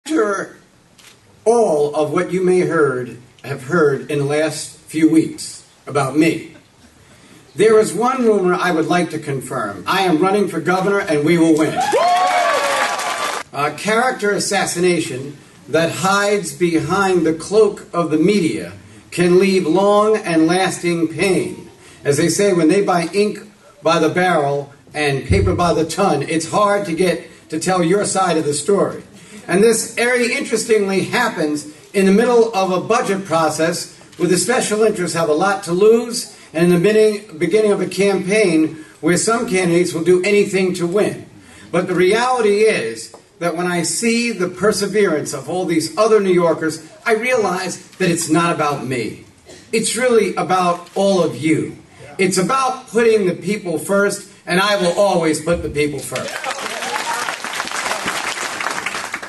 After all of what you may have heard in the last few weeks about me, there is one rumor I would like to confirm. I am running for governor and we will win. Character assassination that hides behind the cloak of the media can leave long and lasting pain. As they say, when they buy ink by the barrel and paper by the ton, it's hard to get to tell your side of the story. And this very interestingly happens in the middle of a budget process where the special interests have a lot to lose, and in the beginning of a campaign where some candidates will do anything to win. But the reality is that when I see the perseverance of all these other New Yorkers, I realize that it's not about me. It's really about all of you. It's about putting the people first, and I will always put the people first.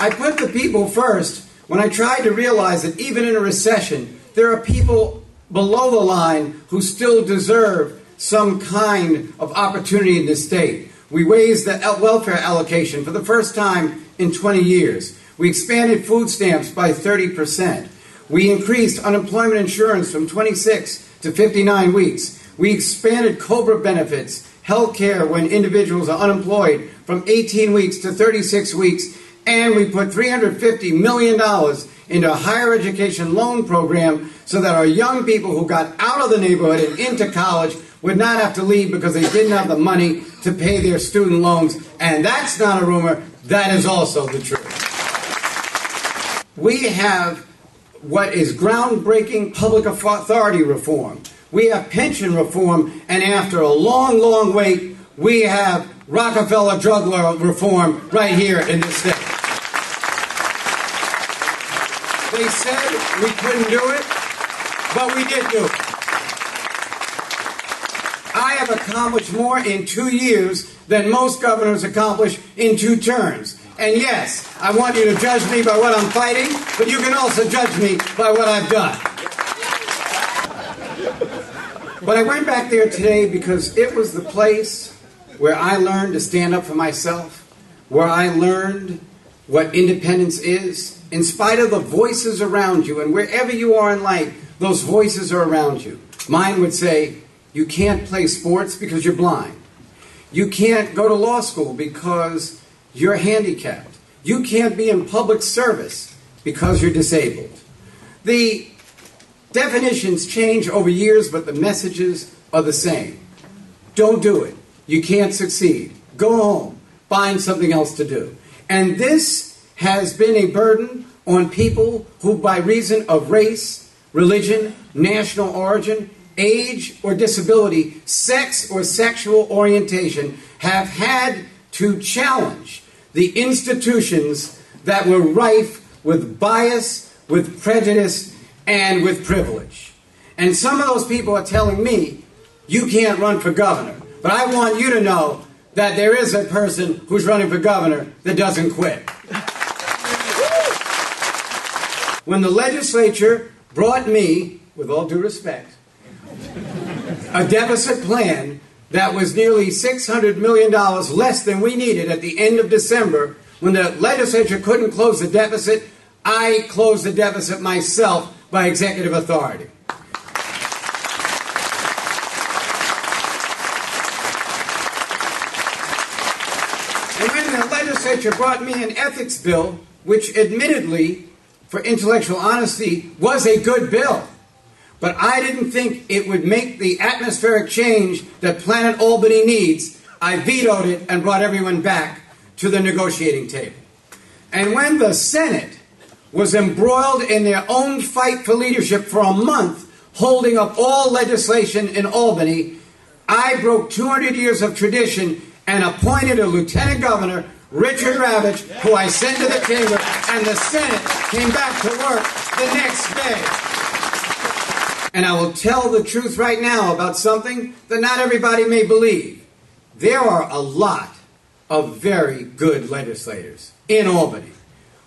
I put the people first when I tried to realize that even in a recession, there are people below the line who still deserve some kind of opportunity in this state. We raised the welfare allocation for the first time in 20 years. We expanded food stamps by 30%. We increased unemployment insurance from 26 to 59 weeks. We expanded COBRA benefits, health care when individuals are unemployed, from 18 weeks to 36 weeks. And we put $350 million into a higher education loan program so that our young people who got out of the neighborhood and into college would not have to leave because they didn't have the money to pay their student loans. And that's not a rumor, that is also the truth. We have what is groundbreaking public authority reform. We have pension reform, and after a long, long wait, we have Rockefeller drug law reform right here in this state. They said we couldn't do it, but we did do it. I have accomplished more in 2 years than most governors accomplish in 2 terms. And yes, I want you to judge me by what I'm fighting, but you can also judge me by what I've done. But I went back there today because it was the place where I learned to stand up for myself, where I learned what independence is. In spite of the voices around you, and wherever you are in life, those voices are around you. Mine would say, you can't play sports because you're blind. You can't go to law school because you're handicapped. You can't be in public service because you're disabled. The definitions change over years, but the messages are the same. Don't do it. You can't succeed. Go home. Find something else to do. And this has been a burden on people who, by reason of race, religion, national origin, age or disability, sex or sexual orientation, have had to challenge the institutions that were rife with bias, with prejudice, and with privilege. And some of those people are telling me, you can't run for governor. But I want you to know that there is a person who's running for governor that doesn't quit. When the legislature brought me, with all due respect, a deficit plan that was nearly $600 million less than we needed at the end of December, when the legislature couldn't close the deficit, I closed the deficit myself by executive authority. And when the legislature brought me an ethics bill, which admittedly, for intellectual honesty, was a good bill. But I didn't think it would make the atmospheric change that Planet Albany needs. I vetoed it and brought everyone back to the negotiating table. And when the Senate was embroiled in their own fight for leadership for a month, holding up all legislation in Albany, I broke 200 years of tradition and appointed a lieutenant governor, Richard Ravitch, who I sent to the chamber, and the Senate came back to work the next day. And I will tell the truth right now about something that not everybody may believe. There are a lot of very good legislators in Albany.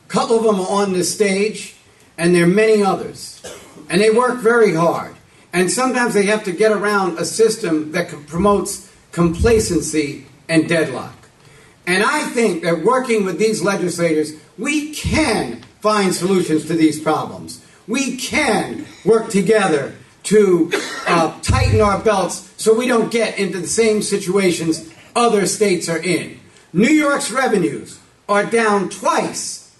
A couple of them are on this stage, and there are many others. And they work very hard. And sometimes they have to get around a system that promotes complacency and deadlock. And I think that working with these legislators, we can find solutions to these problems. We can work together to tighten our belts so we don't get into the same situations other states are in. New York's revenues are down twice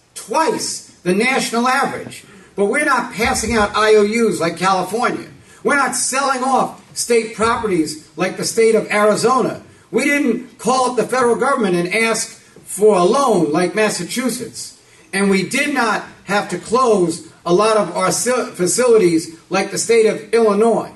the national average. But we're not passing out IOUs like California. We're not selling off state properties like the state of Arizona. We didn't call up the federal government and ask for a loan like Massachusetts. And we did not have to close a lot of our facilities like the state of Illinois.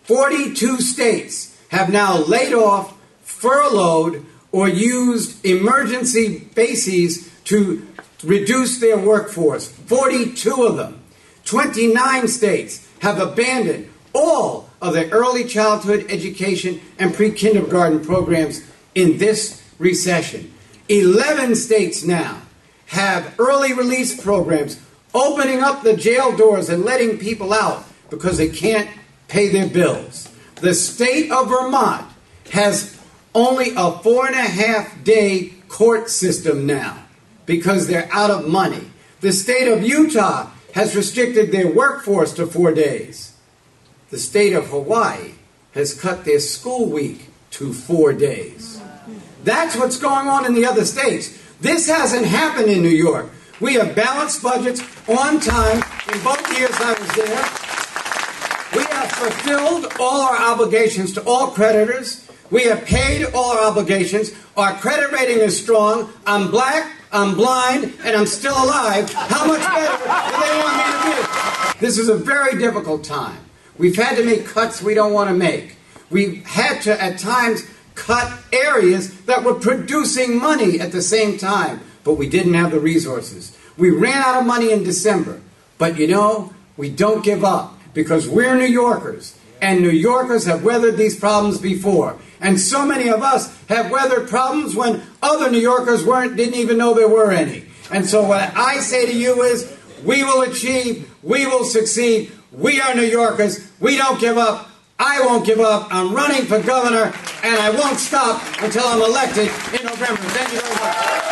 42 states have now laid off, furloughed, or used emergency bases to reduce their workforce. 42 of them. 29 states have abandoned all of their early childhood education and pre-kindergarten programs in this recession. 11 states now have early release programs, opening up the jail doors and letting people out because they can't pay their bills. The state of Vermont has only a 4.5-day court system now because they're out of money. The state of Utah has restricted their workforce to 4 days. The state of Hawaii has cut their school week to 4 days. That's what's going on in the other states. This hasn't happened in New York. We have balanced budgets on time in both years I was there. We have fulfilled all our obligations to all creditors. We have paid all our obligations. Our credit rating is strong. I'm black, I'm blind, and I'm still alive. How much better do they want me to be? This is a very difficult time. We've had to make cuts we don't want to make. We've had to, at times, cut areas that were producing money at the same time, but we didn't have the resources. We ran out of money in December, but you know, we don't give up because we're New Yorkers, and New Yorkers have weathered these problems before. And so many of us have weathered problems when other New Yorkers didn't even know there were any. And so what I say to you is, we will achieve, we will succeed. We are New Yorkers. We don't give up. I won't give up. I'm running for governor, and I won't stop until I'm elected in November. Thank you very much.